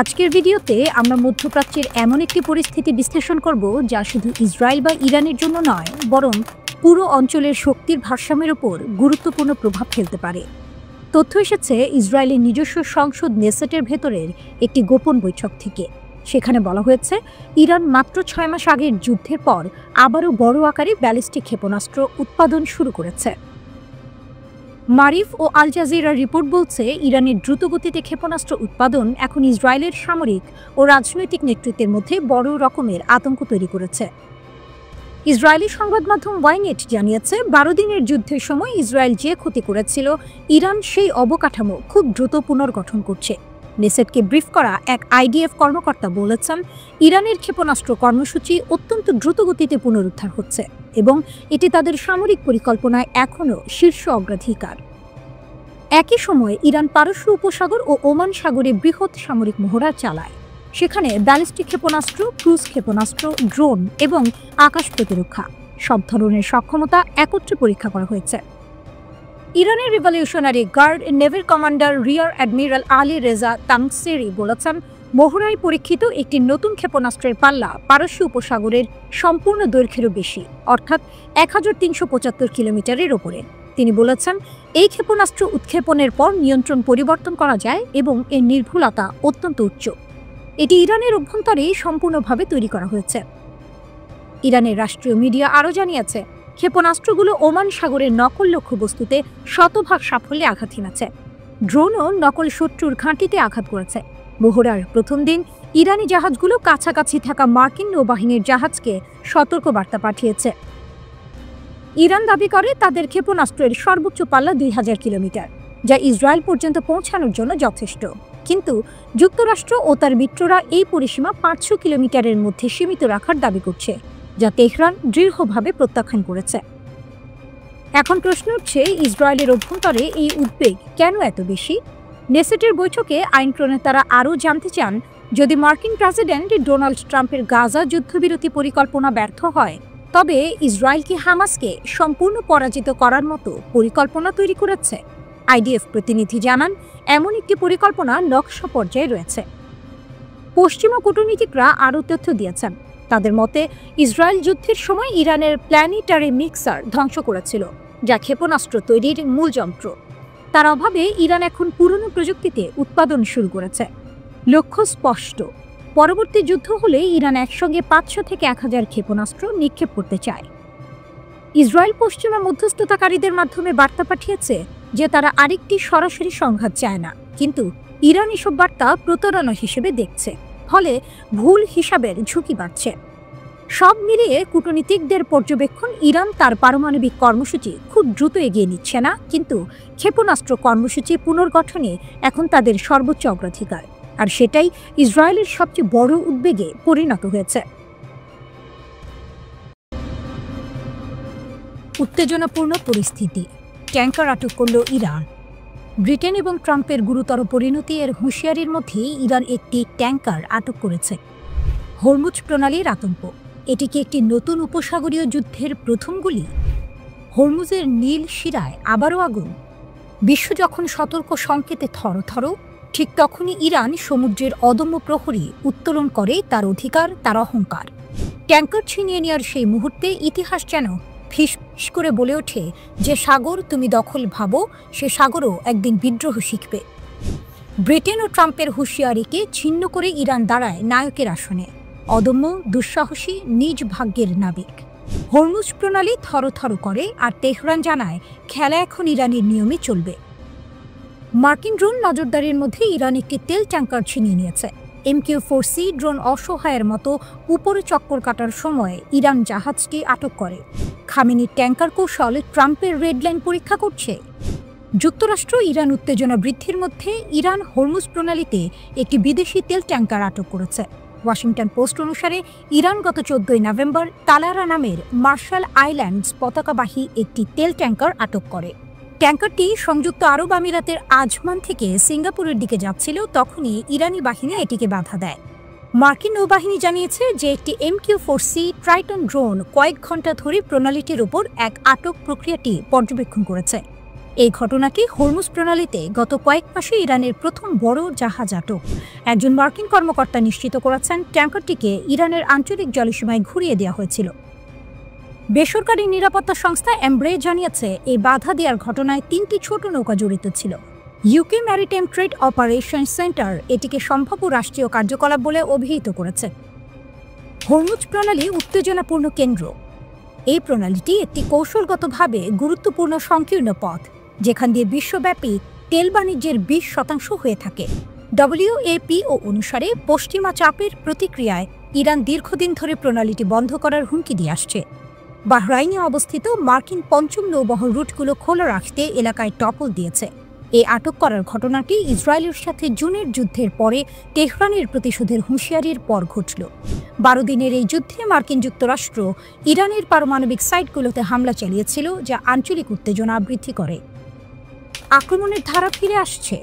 আজকের ভিডিওতে আমরা মধ্যপ্রাচ্যের এমন একটি পরিস্থিতি বিশ্লেষণ করব যা শুধু ইসরায়েল বা ইরানের জন্য নয়, বরং পুরো অঞ্চলের শক্তির ভারসাম্যের উপর গুরুত্বপূর্ণ প্রভাব ফেলতে পারে। তথ্য এসেছে ইসরায়েলের নিজস্ব সংসদ নেসেটের ভেতরের একটি গোপন বৈঠক থেকে। সেখানে বলা হয়েছে ইরান মাত্র 6 মাস আগের যুদ্ধের পর আবারও বড় আকারে ব্যালিস্টিক ক্ষেপণাস্ত্র উৎপাদন শুরু করেছে। মারিফ ও আল জাজিরার রিপোর্ট বলছে ইরানের দ্রুতগতিতে ক্ষেপণাস্ত্র উৎপাদন এখন ইসরায়েলের সামরিক ও রাজনৈতিক নেতৃত্বের মধ্যে বড় রকমের আতঙ্ক তৈরি করেছে। ইসরায়েলি সংবাদ মাধ্যম ওয়াইনেট জানিয়েছে 12 দিনের যুদ্ধের সময় ইসরায়েল যে ক্ষতি করেছিল, ইরান সেই অবকাঠামো খুব দ্রুত পুনর্গঠন করছে। নেসেটকে ব্রিফ করা এক আইডিএফ কর্মকর্তা বলেছেন ইরানের ক্ষেপণাস্ত্র কর্মসূচি অত্যন্ত দ্রুতগতিতে পুনরুদ্ধার হচ্ছে এবং এটি তাদের সামরিক পরিকল্পনায় এখনও শীর্ষ অগ্রাধিকার। একই সময়ে ইরান পারস্য উপসাগর ও ওমান সাগরে বৃহৎ সামরিক মহড়া চালায়। সেখানে ব্যালিস্টিক ক্ষেপণাস্ত্র, ক্রুজ ক্ষেপণাস্ত্র, ড্রোন এবং আকাশ প্রতিরক্ষা সব ধরনের সক্ষমতা একত্রে পরীক্ষা করা হয়েছে। ইরানের রিভলিউশনারি গার্ড নেভির commander rear admiral Ali Reza Tangsiri বলেছেন মহড়ায় পরীক্ষিত একটি নতুন ক্ষেপণাস্ত্রের পাল্লা পারস্য উপসাগরের সম্পূর্ণ দৈর্ঘ্যেরও বেশি, অর্থাৎ 1375 কিলোমিটারের ওপরে। তিনি বলেছেন এই ক্ষেপণাস্ত্র উৎক্ষেপণের পর নিয়ন্ত্রণ পরিবর্তন করা যায় এবং এর নির্ভুলতা অত্যন্ত উচ্চ। এটি ইরানের অভ্যন্তরে সম্পূর্ণভাবে তৈরি করা হয়েছে। ইরানের রাষ্ট্রীয় মিডিয়া আরও জানিয়েছে ক্ষেপণাস্ত্রগুলো ওমান সাগরের নকল লক্ষ্যবস্তুতে শতভাগ সাফল্যে আঘাত হেনেছে। ড্রোনও নকল শত্রুর ঘাঁটিতে আঘাত করেছে। মহড়ার প্রথম দিন ইরানি জাহাজগুলো কাছাকাছি থাকা মার্কিন নৌবাহিনীর জাহাজকে সতর্কবার্তা পাঠিয়েছে। ইরান দাবি করে তাদের ক্ষেপণাস্ত্রের সর্বোচ্চ পাল্লা 2000 কিলোমিটার, যা ইসরায়েল পর্যন্ত পৌঁছানোর জন্য যথেষ্ট। কিন্তু যুক্তরাষ্ট্র ও তার মিত্ররা এই পরিসীমা 500 কিলোমিটারের মধ্যে সীমিত রাখার দাবি করছে, যা তেহরান দৃঢ়ভাবে প্রত্যাখ্যান করেছে। এখন প্রশ্ন উঠছে ইসরায়েলের অভ্যন্তরে এই উদ্বেগ কেন এত বেশি? নেসেটের বৈঠকে আইন প্রণেতারা আরও জানতে চান যদি মার্কিন প্রেসিডেন্ট ডোনাল্ড ট্রাম্পের গাজা যুদ্ধবিরতি পরিকল্পনা ব্যর্থ হয়, তবে ইসরায়েল কি হামাসকে সম্পূর্ণ পরাজিত করার মতো পরিকল্পনা তৈরি করেছে? আইডিএফ প্রতিনিধি জানান এমন একটি পরিকল্পনা নকশা পর্যায়ে রয়েছে। পশ্চিমা কূটনীতিকরা আরও তথ্য দিয়েছেন। তাদের মতে ইসরায়েল যুদ্ধের সময় ইরানের প্ল্যানেটারি মিক্সার ধ্বংস করেছিল, যা ক্ষেপণাস্ত্র তৈরির মূল যন্ত্র। তার অভাবে ইরান এখন পুরনো প্রযুক্তিতে উৎপাদন শুরু করেছে। লক্ষ্য স্পষ্ট, পরবর্তী যুদ্ধ হলে ইরান একসঙ্গে 500 থেকে 1000 ক্ষেপণাস্ত্র নিক্ষেপ করতে চায়। ইসরায়েল পশ্চিমা মধ্যস্থতাকারীদের মাধ্যমে বার্তা পাঠিয়েছে যে তারা আরেকটি সরাসরি সংঘাত চায় না, কিন্তু ইরান এসব বার্তা প্রতারণা হিসেবে দেখছে, ফলে ভুল হিসাবের ঝুঁকি বাড়ছে। সব মিলিয়ে কূটনীতিকদের পর্যবেক্ষণ ইরান তার পারমাণবিক কর্মসূচি খুব দ্রুত এগিয়ে নিচ্ছে না, কিন্তু ক্ষেপণাস্ত্র কর্মসূচি পুনর্গঠনে এখন তাদের সর্বোচ্চ অগ্রাধিকার, আর সেটাই ইসরায়েলের সবচেয়ে বড় উদ্বেগে পরিণত হয়েছে। উত্তেজনাপূর্ণ পরিস্থিতি, ট্যাঙ্কার আটক করল ইরান। ব্রিটেন এবং ট্রাম্পের গুরুতর পরিণতি এর হুঁশিয়ারির মধ্যেই ইরান একটি ট্যাঙ্কার আটক করেছে। হরমুজ প্রণালীর আতঙ্ক, এটি কি একটি নতুন উপসাগরীয় যুদ্ধের প্রথম গুলি? হরমুজের নীল শিরায় আবারও আগুন। বিশ্ব যখন সতর্ক সংকেতে থরথর, ঠিক তখনই ইরান সমুদ্রের অদম্য প্রহরী উত্তোলন করে তার অধিকার, তার অহংকার। ট্যাঙ্কার ছিনিয়ে নেওয়ার সেই মুহূর্তে ইতিহাস যেন ফিস করে বলে ওঠে যে সাগর তুমি দখল ভাবো, সে সাগরও একদিন বিদ্রোহ শিখবে। ব্রিটেন ও ট্রাম্পের হুঁশিয়ারিকে ছিন্ন করে ইরান দাঁড়ায় নায়কের আসনে, অদম্য, দুঃসাহসী, নিজ ভাগ্যের নাবিক। হরমুজ প্রণালী থরথর করে, আর তেহরান জানায় খেলা এখন ইরানের নিয়মে চলবে। মার্কিন ড্রোন নজরদারির মধ্যে ইরান একটি তেল ট্যাঙ্কার ছিনিয়ে নিয়েছে। MQ-4C ড্রোন অসহায়ের মতো উপরে চক্কর কাটার সময় ইরান জাহাজটি আটক করে। খামেনির ট্যাঙ্কার কৌশল ট্রাম্পের রেড লাইন পরীক্ষা করছে। যুক্তরাষ্ট্র ইরান উত্তেজনা বৃদ্ধির মধ্যে ইরান হরমুজ প্রণালীতে একটি বিদেশি তেল ট্যাঙ্কার আটক করেছে। ওয়াশিংটন পোস্ট অনুসারে ইরান গত 14 নভেম্বর তালারা নামের মার্শাল আইল্যান্ডস পতাকাবাহী একটি তেল ট্যাঙ্কার আটক করে। ট্যাঙ্কারটি সংযুক্ত আরব আমিরাতের আজমান থেকে সিঙ্গাপুরের দিকে যাচ্ছিল, তখনই ইরানি বাহিনী এটিকে বাধা দেয়। মার্কিন নৌবাহিনী জানিয়েছে যে একটি MQ-4C ট্রাইটন ড্রোন কয়েক ঘন্টা ধরে প্রণালীটির উপর এক আটক প্রক্রিয়াটি পর্যবেক্ষণ করেছে। এই ঘটনাটি হরমুজ প্রণালীতে গত কয়েক মাসে ইরানের প্রথম বড় জাহাজ আটক। একজন মার্কিন কর্মকর্তা নিশ্চিত করেছেন ট্যাঙ্কারটিকে ইরানের আঞ্চলিক জলসীমায় ঘুরিয়ে দেওয়া হয়েছিল। বেসরকারি নিরাপত্তা সংস্থা এমব্রে জানিয়েছে এই বাধা দেওয়ার ঘটনায় 3টি ছোট নৌকা জড়িত ছিল। UK maritime trade operation centre এটিকে সম্ভাব্য রাষ্ট্রীয় কার্যকলাপ বলে অভিহিত করেছে। হরমুজ প্রণালী উত্তেজনাপূর্ণ কেন্দ্র। এই প্রণালীটি একটি কৌশলগতভাবে গুরুত্বপূর্ণ সংকীর্ণ পথ, যেখান দিয়ে বিশ্বব্যাপী তেল বাণিজ্যের 20% হয়ে থাকে। WAPO অনুসারে পশ্চিমা চাপের প্রতিক্রিয়ায় ইরান দীর্ঘদিন ধরে প্রণালীটি বন্ধ করার হুমকি দিয়ে আসছে। বাহরাইনে অবস্থিত মার্কিন পঞ্চম নৌবহর রুটগুলো খোলা রাখতে এলাকায় টপল দিয়েছে। এই আটক করার ঘটনাটি ইসরায়েলের সাথে জুনের যুদ্ধের পরে তেহরানের প্রতিশোধের হুঁশিয়ারির পর ঘটল। 12 দিনের এই যুদ্ধে মার্কিন যুক্তরাষ্ট্র ইরানের পারমাণবিক সাইটগুলোতে হামলা চালিয়েছিল, যা আঞ্চলিক উত্তেজনা বৃদ্ধি করে। আক্রমণের ধারা ফিরে আসছে।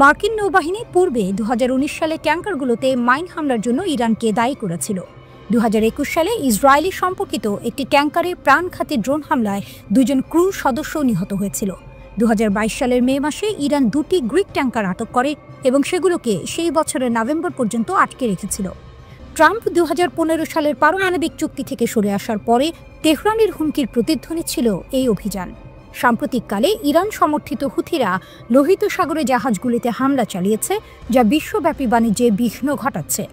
মার্কিন নৌবাহিনী পূর্বে 2019 সালে ট্যাঙ্কারগুলোতে মাইন হামলার জন্য ইরানকে দায়ী করেছিল। 2021 সালে ইসরায়েলি সম্পর্কিত একটি ট্যাঙ্কারে প্রাণঘাতী ড্রোন হামলায় 2জন ক্রু সদস্য নিহত হয়েছিল। 2022 সালের মে মাসে ইরান 2টি গ্রিক ট্যাঙ্কার আটক করে এবং সেগুলোকে সেই বছরের নভেম্বর পর্যন্ত আটকে রেখেছিল। ট্রাম্প 2015 সালের পারমাণবিক চুক্তি থেকে সরে আসার পরে তেহরানের হুমকির প্রতিধ্বনি ছিল এই অভিযান। সাম্প্রতিককালে ইরান সমর্থিত হুথিরা লোহিত সাগরে জাহাজগুলিতে হামলা চালিয়েছে, যা বিশ্বব্যাপী বাণিজ্যে বিঘ্ন ঘটাচ্ছে।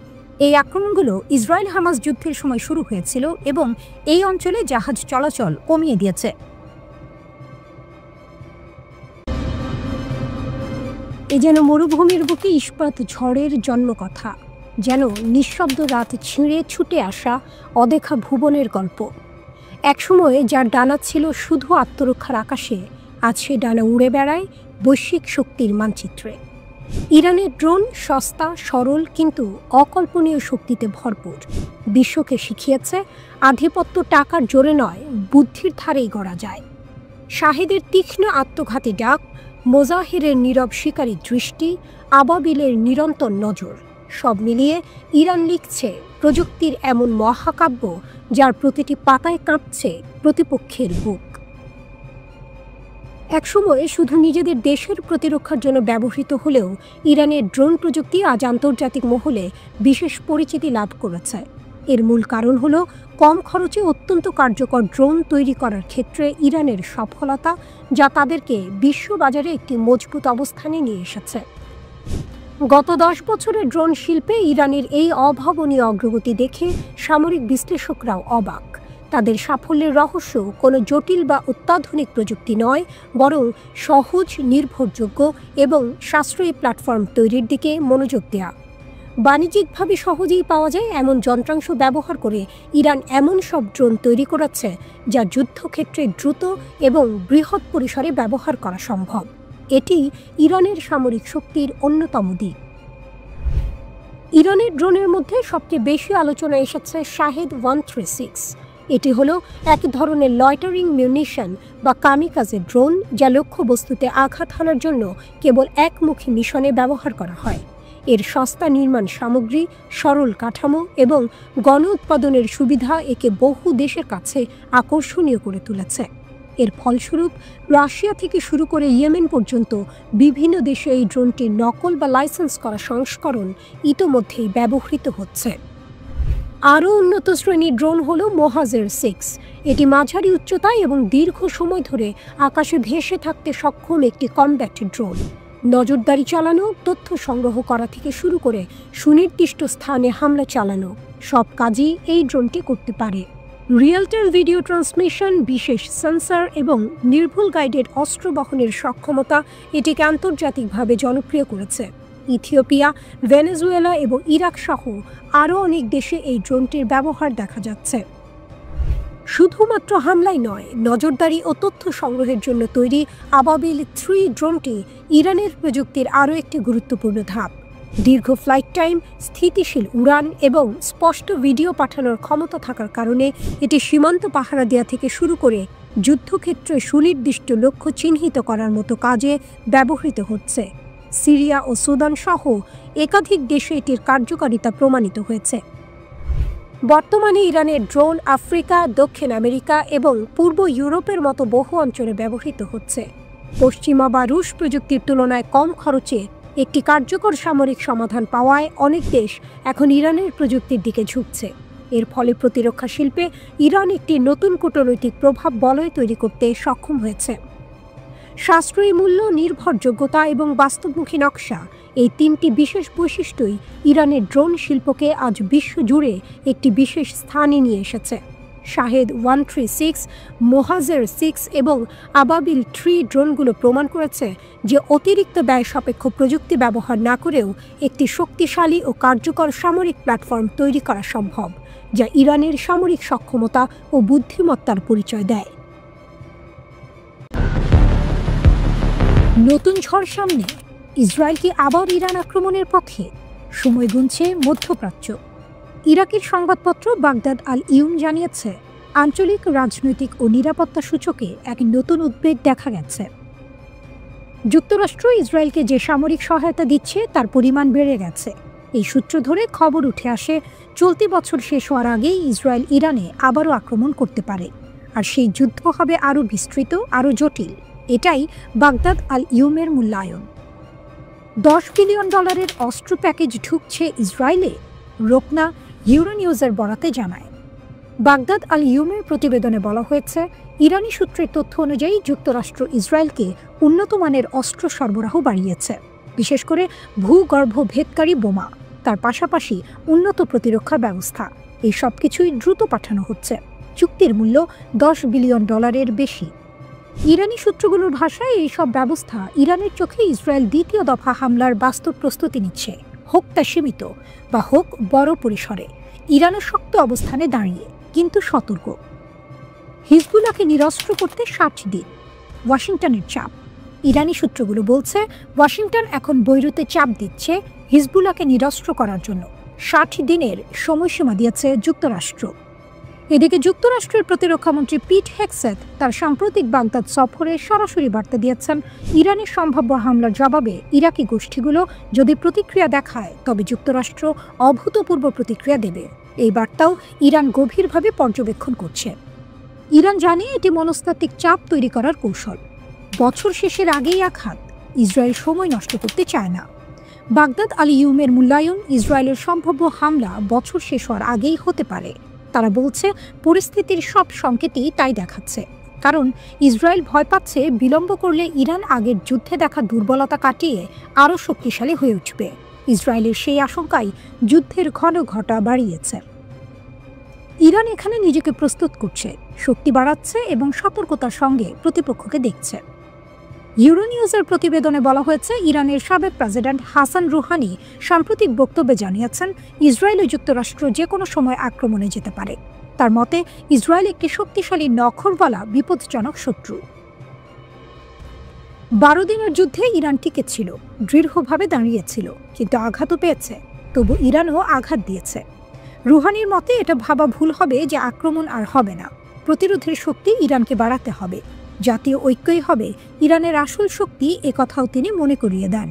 এই আক্রমণগুলো ইসরায়েল হামাস যুদ্ধের সময় শুরু হয়েছিল এবং এই অঞ্চলে জাহাজ চলাচল কমিয়ে দিয়েছে। এ যেন মরুভূমির বুকে ইস্পাত ঝড়ের জন্মকথা, যেন নিঃশব্দ রাত ছিঁড়ে ছুটে আসা অদেখা ভুবনের গল্প। একসময়ে যার ডানা ছিল শুধু আত্মরক্ষার আকাশে, আজ সে ডানা উড়ে বেড়ায় বৈশ্বিক শক্তির মানচিত্রে। ইরানের ড্রোন সস্তা, সরল কিন্তু অকল্পনীয় শক্তিতে ভরপুর। বিশ্বকে শিখিয়েছে আধিপত্য টাকার জোরে নয়, বুদ্ধির ধারেই গড়া যায়। শাহেদের তীক্ষ্ণ আত্মঘাতী ডাক, মোজাহিরের নীরব শিকারী দৃষ্টি, আবাবিলের নিরন্তর নজর, সব মিলিয়ে ইরান লিখছে প্রযুক্তির এমন মহাকাব্য যার প্রতিটি পাতায় কাঁপছে প্রতিপক্ষের বুক। একসময় শুধু নিজেদের দেশের প্রতিরক্ষার জন্য ব্যবহৃত হলেও ইরানের ড্রোন প্রযুক্তি আজ আন্তর্জাতিক মহলে বিশেষ পরিচিতি লাভ করেছে। এর মূল কারণ হলো কম খরচে অত্যন্ত কার্যকর ড্রোন তৈরি করার ক্ষেত্রে ইরানের সফলতা, যা তাদেরকে বিশ্ববাজারে একটি মজবুত অবস্থানে নিয়ে এসেছে। গত 10 বছরের ড্রোন শিল্পে ইরানের এই অভাবনীয় অগ্রগতি দেখে সামরিক বিশ্লেষকরাও অবাক। তাদের সাফল্যের রহস্য কোনো জটিল বা অত্যাধুনিক প্রযুক্তি নয়, বরং সহজ, নির্ভরযোগ্য এবং সাশ্রয়ী প্ল্যাটফর্ম তৈরির দিকে মনোযোগ দেওয়া। বাণিজ্যিকভাবে সহজেই পাওয়া যায় এমন যন্ত্রাংশ ব্যবহার করে ইরান এমন সব ড্রোন তৈরি করেছে যা যুদ্ধক্ষেত্রে দ্রুত এবং বৃহৎ পরিসরে ব্যবহার করা সম্ভব। এটি ইরানের সামরিক শক্তির অন্যতম দিক। ইরানের ড্রোনের মধ্যে সবচেয়ে বেশি আলোচনা এসেছে শাহেদ 136। এটি হলো এক ধরনের লয়টারিং মিউনিশন বা কামিকাজে ড্রোন, যা লক্ষ্যবস্তুতে আঘাত হানার জন্য কেবল একমুখী মিশনে ব্যবহার করা হয়। এর সস্তা নির্মাণ সামগ্রী, সরল কাঠামো এবং গণ উৎপাদনের সুবিধা একে বহু দেশের কাছে আকর্ষণীয় করে তুলেছে। এর ফলস্বরূপ রাশিয়া থেকে শুরু করে ইয়েমেন পর্যন্ত বিভিন্ন দেশে এই ড্রোনটির নকল বা লাইসেন্স করা সংস্করণ ইতোমধ্যেই ব্যবহৃত হচ্ছে। আরও উন্নত শ্রেণীর ড্রোন হল মোহাজের 6। এটি মাঝারি উচ্চতায় এবং দীর্ঘ সময় ধরে আকাশে ভেসে থাকতে সক্ষম একটি কমব্যাট ড্রোন। নজরদারি চালানো, তথ্য সংগ্রহ করা থেকে শুরু করে সুনির্দিষ্ট স্থানে হামলা চালানো, সব কাজই এই ড্রোনটি করতে পারে। রিয়েল টাইম ভিডিও ট্রান্সমিশন, বিশেষ সেন্সর এবং নির্ভুল গাইডেড অস্ত্র বহনের সক্ষমতা এটিকে আন্তর্জাতিকভাবে জনপ্রিয় করেছে। ইথিওপিয়া, ভেনেজুয়েলা এবং ইরাক সহ আরও অনেক দেশে এই ড্রোনটির ব্যবহার দেখা যাচ্ছে। শুধুমাত্র হামলাই নয়, নজরদারি ও তথ্য সংগ্রহের জন্য তৈরি আবাবিল 3 ড্রোনটি ইরানের প্রযুক্তির আরও একটি গুরুত্বপূর্ণ ধাপ। দীর্ঘ ফ্লাইট টাইম, স্থিতিশীল উড়ান এবং স্পষ্ট ভিডিও পাঠানোর ক্ষমতা থাকার কারণে এটি সীমান্ত পাহারা দেওয়া থেকে শুরু করে যুদ্ধক্ষেত্রে সুনির্দিষ্ট লক্ষ্য চিহ্নিত করার মতো কাজে ব্যবহৃত হচ্ছে। সিরিয়া ও সুদান সহ একাধিক দেশে এটির কার্যকারিতা প্রমাণিত হয়েছে। বর্তমানে ইরানের ড্রোন আফ্রিকা, দক্ষিণ আমেরিকা এবং পূর্ব ইউরোপের মতো বহু অঞ্চলে ব্যবহৃত হচ্ছে। পশ্চিমা বা রুশ প্রযুক্তির তুলনায় কম খরচে একটি কার্যকর সামরিক সমাধান পাওয়ায় অনেক দেশ এখন ইরানের প্রযুক্তির দিকে ঝুঁকছে। এর ফলে প্রতিরক্ষা শিল্পে ইরান একটি নতুন কূটনৈতিক প্রভাব বলয় তৈরি করতে সক্ষম হয়েছে। সাশ্রয়ী মূল্য, নির্ভরযোগ্যতা এবং বাস্তবমুখী নকশা, এই তিনটি বিশেষ বৈশিষ্ট্যই ইরানের ড্রোন শিল্পকে আজ বিশ্বজুড়ে একটি বিশেষ স্থানে নিয়ে এসেছে। শাহেদ 136, মোহাজের 6 এবং আবাবিল 3 ড্রোনগুলো প্রমাণ করেছে যে অতিরিক্ত ব্যয় সাপেক্ষ প্রযুক্তি ব্যবহার না করেও একটি শক্তিশালী ও কার্যকর সামরিক প্ল্যাটফর্ম তৈরি করা সম্ভব, যা ইরানের সামরিক সক্ষমতা ও বুদ্ধিমত্তার পরিচয় দেয়। নতুন ঝড় সামনে, ইসরায়েল কি আবার ইরান আক্রমণের পথে? সময় গুনছে মধ্যপ্রাচ্য। ইরাকের সংবাদপত্র বাগদাদ আল ইউম জানিয়েছে, আঞ্চলিক রাজনৈতিক ও নিরাপত্তা সূচকে এক নতুন উদ্বেগ দেখা গেছে। যুক্তরাষ্ট্র ইসরায়েলকে যে সামরিক সহায়তা দিচ্ছে তার পরিমাণ বেড়ে গেছে। এই সূত্র ধরে খবর উঠে আসে, চলতি বছর শেষ হওয়ার আগেই ইসরায়েল ইরানে আবারও আক্রমণ করতে পারে, আর সেই যুদ্ধ হবে আরও বিস্তৃত, আরও জটিল। এটাই বাগদাদ আল ইউমের মূল্যায়ন। $10 বিলিয়ন অস্ত্র প্যাকেজ ঢুকছে ইসরায়েলে, রোকনা ইউরোনিউজের বরাতে জানায়। বাগদাদ আল ইউমের প্রতিবেদনে বলা হয়েছে, ইরানি সূত্রের তথ্য অনুযায়ী যুক্তরাষ্ট্র ইসরায়েলকে উন্নত মানের অস্ত্র সরবরাহ বাড়িয়েছে, বিশেষ করে ভূগর্ভভেদকারী বোমা, তার পাশাপাশি উন্নত প্রতিরক্ষা ব্যবস্থা। এই সব কিছুই দ্রুত পাঠানো হচ্ছে। চুক্তির মূল্য $10 বিলিয়ন বেশি। ইরানি সূত্রগুলোর ভাষায় এই সব ব্যবস্থা ইরানের চোখে ইসরায়েল দ্বিতীয় দফা হামলার বাস্তব প্রস্তুতি নিচ্ছে, হোক তা সীমিত বা হোক বড় পরিসরে। ইরানও শক্ত অবস্থানে দাঁড়িয়ে, কিন্তু সতর্ক। হিজবুল্লাহকে নিরস্ত্র করতে 60 দিন, ওয়াশিংটনের চাপ। ইরানি সূত্রগুলো বলছে, ওয়াশিংটন এখন বৈরুতে চাপ দিচ্ছে হিজবুল্লাহকে নিরস্ত্র করার জন্য। 60 দিনের সময়সীমা দিয়েছে যুক্তরাষ্ট্র। এদিকে যুক্তরাষ্ট্রের প্রতিরক্ষামন্ত্রী পিট হেগসেথ তার সাম্প্রতিক বাগদাদ সফরে সরাসরি বার্তা দিয়েছেন, ইরানের সম্ভাব্য হামলার জবাবে ইরাকি গোষ্ঠীগুলো যদি প্রতিক্রিয়া দেখায় তবে যুক্তরাষ্ট্র অভূতপূর্ব প্রতিক্রিয়া দেবে। এই বার্তাও ইরান গভীরভাবে পর্যবেক্ষণ করছে। ইরান জানে এটি মনস্তাত্ত্বিক চাপ তৈরি করার কৌশল। বছর শেষের আগেই আঘাত, ইসরায়েল সময় নষ্ট করতে চায় না। বাগদাদ আল ইউমের মূল্যায়ন, ইসরায়েলের সম্ভাব্য হামলা বছর শেষ হওয়ার আগেই হতে পারে। তারা বলছে, পরিস্থিতির সব সংকেতই তাই দেখাচ্ছে। কারণ ইসরায়েল ভয় পাচ্ছে বিলম্ব করলে ইরান আগের যুদ্ধে দেখা দুর্বলতা কাটিয়ে আরও শক্তিশালী হয়ে উঠবে। ইসরায়েলের সেই আশঙ্কাই যুদ্ধের ঘটা বাড়িয়েছে। ইরান এখানে নিজেকে প্রস্তুত করছে, শক্তি বাড়াচ্ছে এবং সতর্কতার সঙ্গে প্রতিপক্ষকে দেখছে। ইউরোনিউজের প্রতিবেদনে বলা হয়েছে, ইরানের সাবেক প্রেসিডেন্ট হাসান রুহানি সাম্প্রতিক বক্তব্যে জানিয়েছেন, ইসরায়েল ও যুক্তরাষ্ট্র যে কোনো সময় আক্রমণে যেতে পারে। তার মতে, ইসরায়েল একটি শক্তিশালী নখরওয়ালা বিপজ্জনক শত্রু। 12 দিনের যুদ্ধে ইরান টিকেছিল, দৃঢ়ভাবে দাঁড়িয়েছিল, কিন্তু আঘাতও পেয়েছে। তবু ইরানও আঘাত দিয়েছে। রুহানির মতে, এটা ভাবা ভুল হবে যে আক্রমণ আর হবে না। প্রতিরোধের শক্তি ইরানকে বাড়াতে হবে। জাতীয় ঐক্যই হবে ইরানের আসল শক্তি, একথাও তিনি মনে করিয়ে দেন।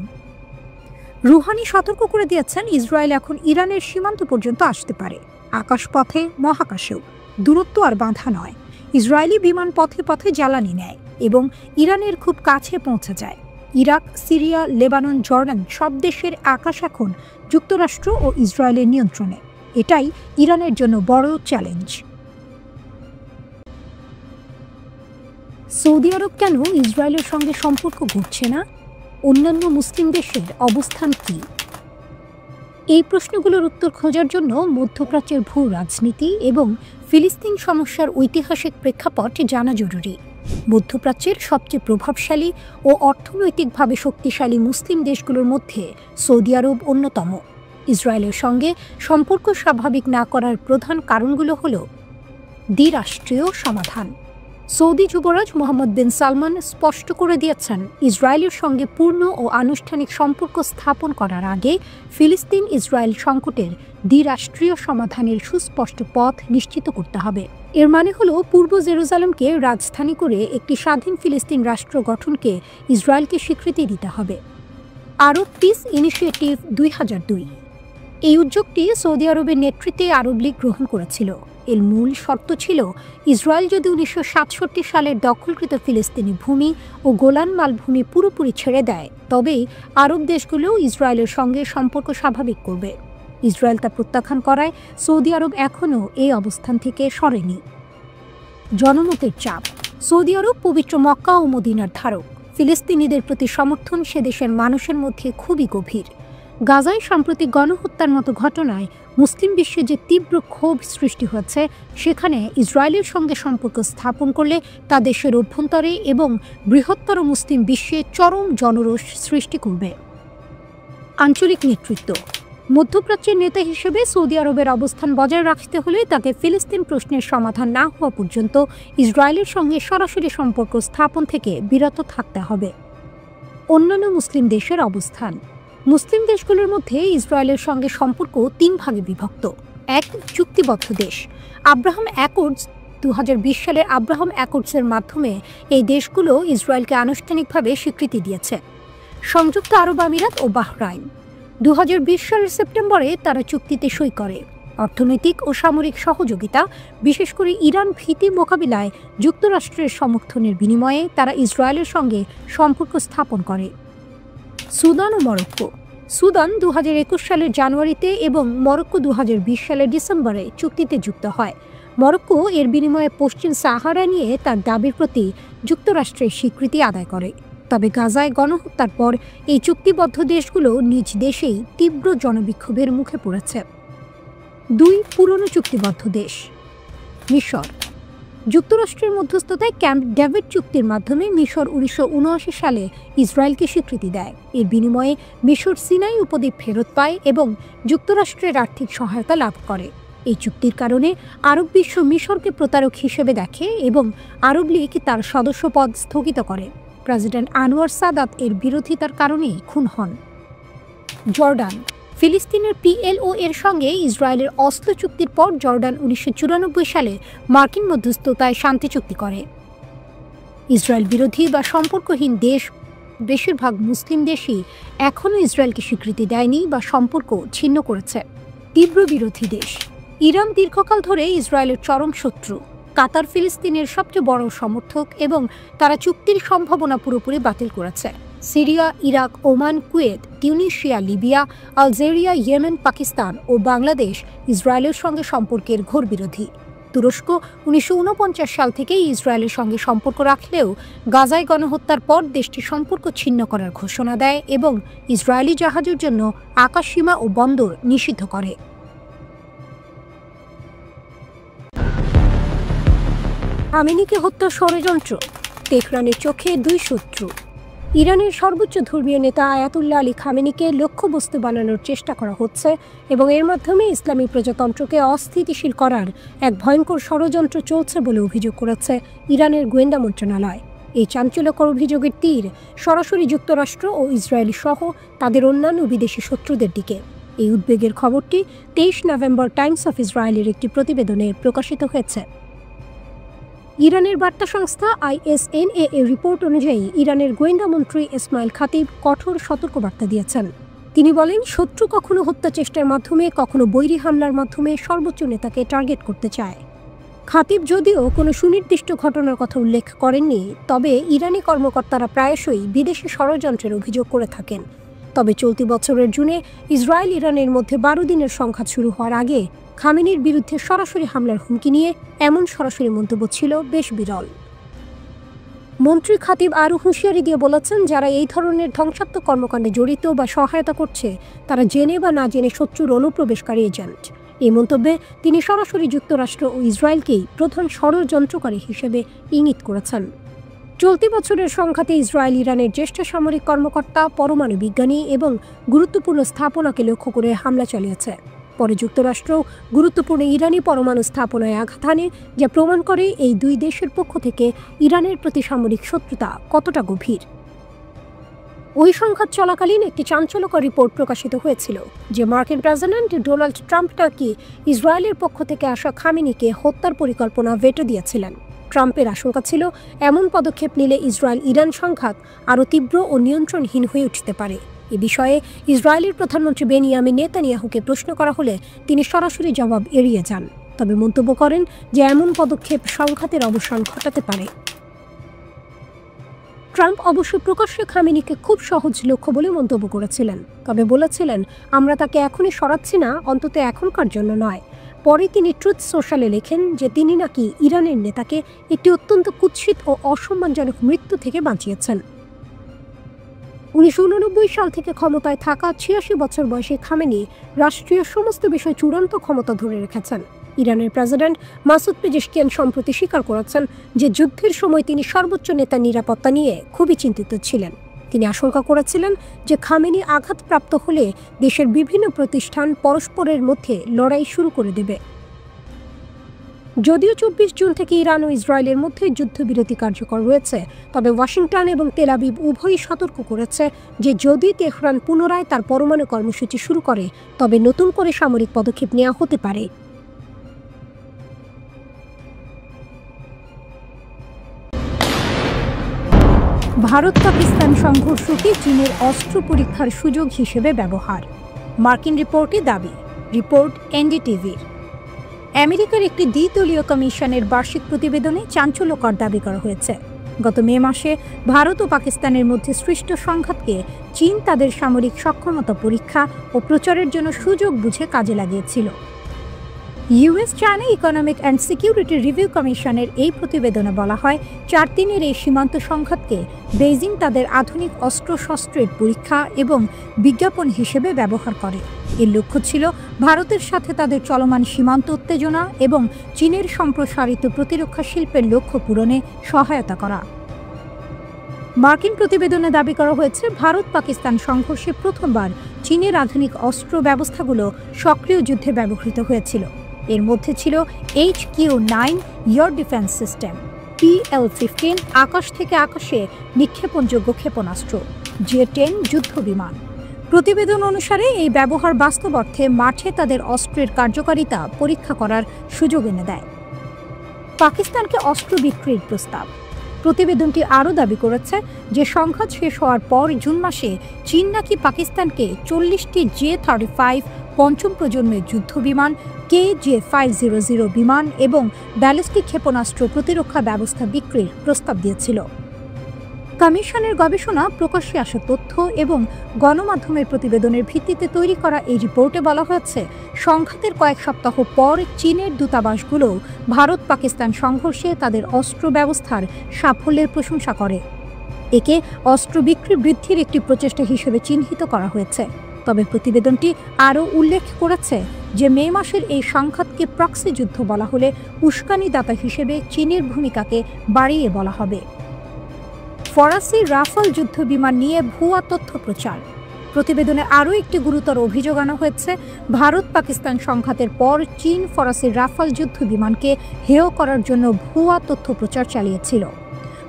রুহানি সতর্ক করে দিয়েছেন, ইসরায়েল এখন ইরানের সীমান্ত পর্যন্ত আসতে পারে, আকাশপথে, মহাকাশেও। দূরত্ব আর বাঁধা নয়। ইসরায়েলি বিমান পথে পথে জ্বালানি নেয় এবং ইরানের খুব কাছে পৌঁছে যায়। ইরাক, সিরিয়া, লেবানন, জর্ডান সব দেশের আকাশ এখন যুক্তরাষ্ট্র ও ইসরায়েলের নিয়ন্ত্রণে। এটাই ইরানের জন্য বড় চ্যালেঞ্জ। সৌদি আরব কেন ইসরায়েলের সঙ্গে সম্পর্ক গড়ছে না? অন্যান্য মুসলিম দেশের অবস্থান কি? এই প্রশ্নগুলোর উত্তর খোঁজার জন্য মধ্যপ্রাচ্যের ভূ রাজনীতি এবং ফিলিস্তিন সমস্যার ঐতিহাসিক প্রেক্ষাপট জানা জরুরি। মধ্যপ্রাচ্যের সবচেয়ে প্রভাবশালী ও অর্থনৈতিকভাবে শক্তিশালী মুসলিম দেশগুলোর মধ্যে সৌদি আরব অন্যতম। ইসরায়েলের সঙ্গে সম্পর্ক স্বাভাবিক না করার প্রধান কারণগুলো হল দ্বিরাষ্ট্রীয় সমাধান। সৌদি যুবরাজ মোহাম্মদ বিন সালমান স্পষ্ট করে দিয়েছেন, ইসরায়েলের সঙ্গে পূর্ণ ও আনুষ্ঠানিক সম্পর্ক স্থাপন করার আগে ফিলিস্তিন ইসরায়েল সংকটের দ্বিরাষ্ট্রীয় সমাধানের সুস্পষ্ট পথ নিশ্চিত করতে হবে। এর মানে হলো, পূর্ব জেরুজালেমকে রাজধানী করে একটি স্বাধীন ফিলিস্তিন রাষ্ট্র গঠনকে ইসরায়েলকে স্বীকৃতি দিতে হবে। আরব পিস ইনিশিয়েটিভ 2002। এই উদ্যোগটি সৌদি আরবের নেতৃত্বে আরব লীগ গ্রহণ করেছিল। এর মূল শর্ত ছিল ইসরায়েল যদি 1967 সালের দখলকৃত ফিলিস্তিনি ভূমি ও গোলান মালভূমি পুরোপুরি ছেড়ে দেয়, তবেই আরব দেশগুলো ইসরায়েলের সঙ্গে সম্পর্ক স্বাভাবিক করবে। ইসরায়েল তা প্রত্যাখ্যান করায় সৌদি আরব এখনও এই অবস্থান থেকে সরেনি। জনমতের চাপ। সৌদি আরব পবিত্র মক্কা ও মদিনার ধারক। ফিলিস্তিনিদের প্রতি সমর্থন সে দেশের মানুষের মধ্যে খুবই গভীর। গাজায় সাম্প্রতিক গণহত্যার মতো ঘটনায় মুসলিম বিশ্বে যে তীব্র ক্ষোভ সৃষ্টি হয়েছে, সেখানে ইসরায়েলের সঙ্গে সম্পর্ক স্থাপন করলে তা দেশের অভ্যন্তরে এবং বৃহত্তর মুসলিম বিশ্বে চরম জনরোষ সৃষ্টি করবে। আঞ্চলিক নেতৃত্ব। মধ্যপ্রাচ্যের নেতা হিসেবে সৌদি আরবের অবস্থান বজায় রাখতে হলে তাকে ফিলিস্তিন প্রশ্নের সমাধান না হওয়া পর্যন্ত ইসরায়েলের সঙ্গে সরাসরি সম্পর্ক স্থাপন থেকে বিরত থাকতে হবে। অন্যান্য মুসলিম দেশের অবস্থান। মুসলিম দেশগুলোর মধ্যে ইসরায়েলের সঙ্গে সম্পর্ক 3 ভাগে বিভক্ত। 1. চুক্তিবদ্ধ দেশ। Abraham accords. 2020 সালের আব্রাহাম অ্যাকর্ডসের মাধ্যমে এই দেশগুলো ইসরায়েলকে আনুষ্ঠানিকভাবে স্বীকৃতি দিয়েছে। সংযুক্ত আরব আমিরাত ও বাহরাইন। 2020 সালের সেপ্টেম্বরে তারা চুক্তিতে সই করে। অর্থনৈতিক ও সামরিক সহযোগিতা, বিশেষ করে ইরান ভীতি মোকাবিলায় যুক্তরাষ্ট্রের সমর্থনের বিনিময়ে তারা ইসরায়েলের সঙ্গে সম্পর্ক স্থাপন করে। সুদান ও মরক্কো। সুদান 2021 সালের জানুয়ারিতে এবং মরক্কো 2020 সালের ডিসেম্বরে চুক্তিতে যুক্ত হয়। মরক্কো এর বিনিময়ে পশ্চিম সাহারা নিয়ে তার দাবির প্রতি যুক্তরাষ্ট্রের স্বীকৃতি আদায় করে। তবে গাজায় গণহত্যার পর এই চুক্তিবদ্ধ দেশগুলো নিজ দেশেই তীব্র জনবিক্ষোভের মুখে পড়েছে। 2. পুরনো চুক্তিবদ্ধ দেশ। মিশর। যুক্তরাষ্ট্রের মধ্যস্থতায় ক্যাম্প ডেভিড চুক্তির মাধ্যমে মিশর 1979 সালে ইসরায়েলকে স্বীকৃতি দেয়। এর বিনিময়ে মিশর সিনাই উপদ্বীপ ফেরত পায় এবং যুক্তরাষ্ট্রের আর্থিক সহায়তা লাভ করে। এই চুক্তির কারণে আরব বিশ্ব মিশরকে প্রতারক হিসেবে দেখে এবং আরব লীগ তার সদস্যপদ স্থগিত করে। প্রেসিডেন্ট আনোয়ার সাদাত এর বিরোধিতার কারণেই খুন হন। জর্ডান। ফিলিস্তিনের PLO এর সঙ্গে ইসরায়েলের অস্ত্র চুক্তির পর জর্ডান 1994 সালে মার্কিন মধ্যস্থতায় শান্তি চুক্তি করে। ইসরায়েল বিরোধী বা সম্পর্কহীন দেশ বেশিরভাগ মুসলিম দেশই এখনও ইসরায়েলকে স্বীকৃতি দেয়নি বা সম্পর্ক ছিন্ন করেছে। তীব্র বিরোধী দেশ। ইরান দীর্ঘকাল ধরে ইসরায়েলের চরম শত্রু। কাতার ফিলিস্তিনের সবচেয়ে বড় সমর্থক এবং তারা চুক্তির সম্ভাবনা পুরোপুরি বাতিল করেছে। Syria, Iraq, Oman, Kuwait, Tunisia, Libya, Algeria, Yemen, Pakistan ও বাংলাদেশ ইসরায়েলের সঙ্গে সম্পর্কের ঘোর বিরোধী। তুরস্ক 1949 সাল থেকেই ইসরায়েলের সঙ্গে সম্পর্ক রাখলেও গাজায় গণহত্যার পর দেশটি সম্পর্ক ছিন্ন করার ঘোষণা দেয় এবং ইসরায়েলি জাহাজের জন্য আকাশসীমা ও বন্দর নিষিদ্ধ করে। খামেনিকে হত্যা ষড়যন্ত্র। তেহরানের চোখে 2 শত্রু। ইরানের সর্বোচ্চ ধর্মীয় নেতা আয়াতুল্লাহ আলী খামেনিকে লক্ষ্যবস্তু বানানোর চেষ্টা করা হচ্ছে এবং এর মাধ্যমে ইসলামী প্রজাতন্ত্রকে অস্থিতিশীল করার এক ভয়ঙ্কর ষড়যন্ত্র চলছে বলে অভিযোগ করেছে ইরানের গোয়েন্দা মন্ত্রণালয়। এই চাঞ্চল্যকর অভিযোগের তীর সরাসরি যুক্তরাষ্ট্র ও ইসরায়েলি সহ তাদের অন্যান্য বিদেশি শত্রুদের দিকে। এই উদ্বেগের খবরটি 23 নভেম্বর টাইমস অফ ইসরায়েলের একটি প্রতিবেদনে প্রকাশিত হয়েছে। ইরানের বার্তা সংস্থা ISNA এর রিপোর্ট অনুযায়ী ইরানের গোয়েন্দা মন্ত্রী ইসমাইল খাতিব কঠোর সতর্কবার্তা দিয়েছেন। তিনি বলেন, শত্রু কখনো হত্যা চেষ্টার মাধ্যমে, কখনো বৈরী হামলার মাধ্যমে সর্বোচ্চ নেতাকে টার্গেট করতে চায়। খাতিব যদিও কোনো সুনির্দিষ্ট ঘটনার কথা উল্লেখ করেননি, তবে ইরানি কর্মকর্তারা প্রায়শই বিদেশি ষড়যন্ত্রের অভিযোগ করে থাকেন। তবে চলতি বছরের জুনে ইসরায়েল ইরানের মধ্যে 12 দিনের সংঘাত শুরু হওয়ার আগে খামেনির বিরুদ্ধে সরাসরি হামলার হুমকি নিয়ে এমন সরাসরি মন্তব্য ছিল বেশ বিরল। মন্ত্রী খাতিব আরও হুঁশিয়ারি দিয়ে বলেছেন, যারা এই ধরনের ধ্বংসাত্মক কর্মকাণ্ডে জড়িত বা সহায়তা করছে তারা জেনে বা না জেনে শত্রুর অনুপ্রবেশকারী এজেন্ট। এই মন্তব্যে তিনি সরাসরি যুক্তরাষ্ট্র ও ইসরায়েলকেই প্রধান ষড়যন্ত্রকারী হিসেবে ইঙ্গিত করেছেন। চলতি বছরের সংঘাতে ইসরায়েল ইরানের জ্যেষ্ঠ সামরিক কর্মকর্তা, পরমাণু বিজ্ঞানী এবং গুরুত্বপূর্ণ স্থাপনাকে লক্ষ্য করে হামলা চালিয়েছে। পরে যুক্তরাষ্ট্র গুরুত্বপূর্ণ ইরানি পরমাণু স্থাপনায় আঘাত হানে, যা প্রমাণ করে এই 2 দেশের পক্ষ থেকে ইরানের প্রতি সামরিক শত্রুতা কতটা গভীর। ওই সংঘাত চলাকালীন একটি চাঞ্চল্যকর রিপোর্ট প্রকাশিত হয়েছিল যে মার্কিন প্রেসিডেন্ট ডোনাল্ড ট্রাম্প নাকি ইসরায়েলের পক্ষ থেকে আসা খামেনিকে হত্যার পরিকল্পনা ভেটো দিয়েছিলেন। ট্রাম্পের আশঙ্কা ছিল এমন পদক্ষেপ নিলে ইসরায়েল ইরান সংঘাত আরও তীব্র ও নিয়ন্ত্রণহীন হয়ে উঠতে পারে। এ বিষয়ে ইসরায়েলের প্রধানমন্ত্রী বেনিয়ামিন নেতানিয়াহুকে প্রশ্ন করা হলে তিনি সরাসরি জবাব এড়িয়ে যান, তবে মন্তব্য করেন যে এমন পদক্ষেপ সংঘাতের অবসান ঘটাতে পারে। ট্রাম্প অবশ্য প্রকাশ্যে খামেনিকে খুব সহজ লক্ষ্য বলে মন্তব্য করেছিলেন, তবে বলেছিলেন, আমরা তাকে এখনই সরাচ্ছি না, অন্তত এখনকার জন্য নয়। পরে তিনি ট্রুথ সোশ্যালে লেখেন যে তিনি নাকি ইরানের নেতাকে একটি অত্যন্ত কুৎসিত ও অসম্মানজনক মৃত্যু থেকে বাঁচিয়েছেন। 1989 সাল থেকে ক্ষমতায় থাকা 86 বছর বয়সী খামেনি রাষ্ট্রীয় সমস্ত বিষয় চূড়ান্ত ক্ষমতা ধরে রেখেছেন। ইরানের প্রেসিডেন্ট মাসুদ পেজেশকিয়ান সম্প্রতি স্বীকার করেছেন যে যুদ্ধের সময় তিনি সর্বোচ্চ নেতার নিরাপত্তা নিয়ে খুবই চিন্তিত ছিলেন। তিনি আশঙ্কা করেছিলেন যে খামেনি আঘাতপ্রাপ্ত হলে দেশের বিভিন্ন প্রতিষ্ঠান পরস্পরের মধ্যে লড়াই শুরু করে দেবে। যদিও 24 জুন থেকে ইরান ও ইসরায়েলের মধ্যে যুদ্ধবিরতি কার্যকর হয়েছে, তবে ওয়াশিংটন এবং তেল আবিব উভয়ই সতর্ক করেছে যে যদি তেহরান পুনরায় তার পরমাণু কর্মসূচি শুরু করে তবে নতুন করে সামরিক পদক্ষেপ নেওয়া হতে পারে। ভারত পাকিস্তান সংঘর্ষকে চীনের অস্ত্র পরীক্ষার সুযোগ হিসেবে ব্যবহার, মার্কিন রিপোর্টে দাবি। রিপোর্ট এনডিটিভির। আমেরিকার একটি দ্বিদলীয় কমিশনের বার্ষিক প্রতিবেদনে চাঞ্চল্যকর দাবি করা হয়েছে, গত মে মাসে ভারত ও পাকিস্তানের মধ্যে সৃষ্ট সংঘাতকে চীন তাদের সামরিক সক্ষমতা পরীক্ষা ও প্রচারের জন্য সুযোগ বুঝে কাজে লাগিয়েছিল। US China economic and security review কমিশনের এই প্রতিবেদনে বলা হয়, 4 দিনের এই সীমান্ত সংঘাতকে বেইজিং তাদের আধুনিক অস্ত্রশস্ত্রের পরীক্ষা এবং বিজ্ঞাপন হিসেবে ব্যবহার করে। এর লক্ষ্য ছিল ভারতের সাথে তাদের চলমান সীমান্ত উত্তেজনা এবং চীনের সম্প্রসারিত প্রতিরক্ষা শিল্পের লক্ষ্য পূরণে সহায়তা করা। মার্কিন প্রতিবেদনে দাবি করা হয়েছে, ভারত পাকিস্তান সংঘর্ষে প্রথমবার চীনের আধুনিক অস্ত্র ব্যবস্থাগুলো সক্রিয় যুদ্ধে ব্যবহৃত হয়েছিল। এর মধ্যে ছিল HQ-9 air defence system, PL-15 আকাশ থেকে আকাশে নিক্ষেপণযোগ্য ক্ষেপণাস্ত্র, J-10 যুদ্ধ বিমান। প্রতিবেদন অনুসারে এই ব্যবহার বাস্তব অর্থে মাঠে তাদের অস্ত্রের কার্যকারিতা পরীক্ষা করার সুযোগ এনে দেয়। পাকিস্তানকে অস্ত্র বিক্রির প্রস্তাব। প্রতিবেদনটি আরও দাবি করেছে যে সংঘাত শেষ হওয়ার পর জুন মাসে চীন নাকি পাকিস্তানকে 40টি J-35 পঞ্চম প্রজন্মের যুদ্ধ বিমান, KJ-500 বিমান এবং ব্যালিস্টিক ক্ষেপণাস্ত্র প্রতিরক্ষা ব্যবস্থা বিক্রির প্রস্তাব দিয়েছিল। কমিশনের গবেষণা, প্রকাশ্যে আসা তথ্য এবং গণমাধ্যমের প্রতিবেদনের ভিত্তিতে তৈরি করা এই রিপোর্টে বলা হয়েছে, সংঘাতের কয়েক সপ্তাহ পর চীনের দূতাবাসগুলো ভারত পাকিস্তান সংঘর্ষে তাদের অস্ত্র ব্যবস্থার সাফল্যের প্রশংসা করে। একে অস্ত্র বিক্রি বৃদ্ধির একটি প্রচেষ্টা হিসেবে চিহ্নিত করা হয়েছে। তবে প্রতিবেদনটি আরও উল্লেখ করেছে যে মে মাসের এই সংঘাতকে প্রক্সি যুদ্ধ বলা হলে উস্কানিদাতা হিসেবে চীনের ভূমিকাকে বাড়িয়ে বলা হবে। ফরাসি রাফাল যুদ্ধ বিমান নিয়ে ভুয়া তথ্য প্রচার। প্রতিবেদনে আরও একটি গুরুতর অভিযোগ আনা হয়েছে, ভারত পাকিস্তান সংঘাতের পর চীন ফরাসি রাফাল যুদ্ধ বিমানকে হেয় করার জন্য ভুয়া তথ্য প্রচার চালিয়েছিল।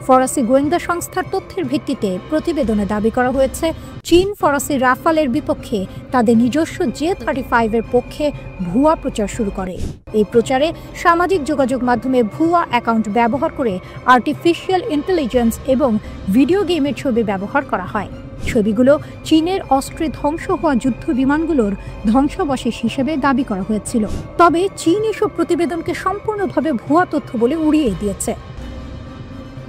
ফরাসি গোয়েন্দা সংস্থার তথ্যের ভিত্তিতে প্রতিবেদনে দাবি করা হয়েছে, চীন ফরাসি রাফালের বিপক্ষে তাদের নিজস্ব J-35 এর পক্ষে ভুয়া প্রচার শুরু করে। এই প্রচারে সামাজিক যোগাযোগ মাধ্যমে ভুয়া অ্যাকাউন্ট ব্যবহার করে আর্টিফিশিয়াল ইন্টেলিজেন্স এবং ভিডিও গেমের ছবি ব্যবহার করা হয়। ছবিগুলো চীনের অস্ত্রে ধ্বংস হওয়া যুদ্ধ বিমানগুলোর ধ্বংসাবশেষ হিসেবে দাবি করা হয়েছিল। তবে চীন এসব প্রতিবেদনকে সম্পূর্ণভাবে ভুয়া তথ্য বলে উড়িয়ে দিয়েছে।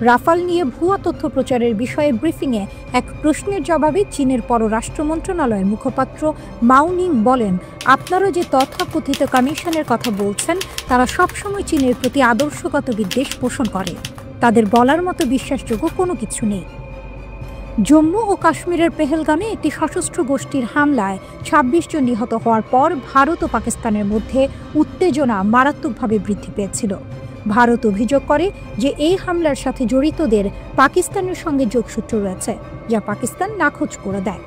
রাফাল নিয়ে ভুয়া তথ্য প্রচারের বিষয়ে ব্রিফিংয়ে এক প্রশ্নের জবাবে চীনের পররাষ্ট্র মন্ত্রণালয়ের মুখপাত্র মাও নিং বলেন, আপনারা যে তথাকথিত কমিশনের কথা বলছেন তারা সবসময় চীনের প্রতি আদর্শগত বিদ্বেষ পোষণ করে। তাদের বলার মতো বিশ্বাসযোগ্য কোনো কিছু নেই। জম্মু ও কাশ্মীরের পেহেলগামে একটি সশস্ত্র গোষ্ঠীর হামলায় 26 জন নিহত হওয়ার পর ভারত ও পাকিস্তানের মধ্যে উত্তেজনা মারাত্মকভাবে বৃদ্ধি পেয়েছিল। ভারত অভিযোগ করে যে এই হামলার সাথে জড়িতদের পাকিস্তানের সঙ্গে যোগসূত্র রয়েছে, যা পাকিস্তান নাকচ করে দেয়।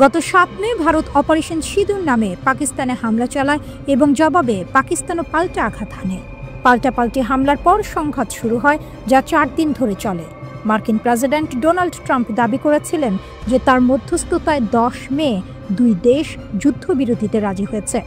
গত 7 মে ভারত অপারেশন সিঁদুর নামে পাকিস্তানে হামলা চালায় এবং জবাবে পাকিস্তানও পাল্টা আঘাত হানে। পাল্টাপাল্টি হামলার পর সংঘাত শুরু হয়, যা 4 দিন ধরে চলে। মার্কিন প্রেসিডেন্ট ডোনাল্ড ট্রাম্প দাবি করেছিলেন যে তার মধ্যস্থতায় 10 মে দুই দেশ যুদ্ধবিরতিতে রাজি হয়েছে।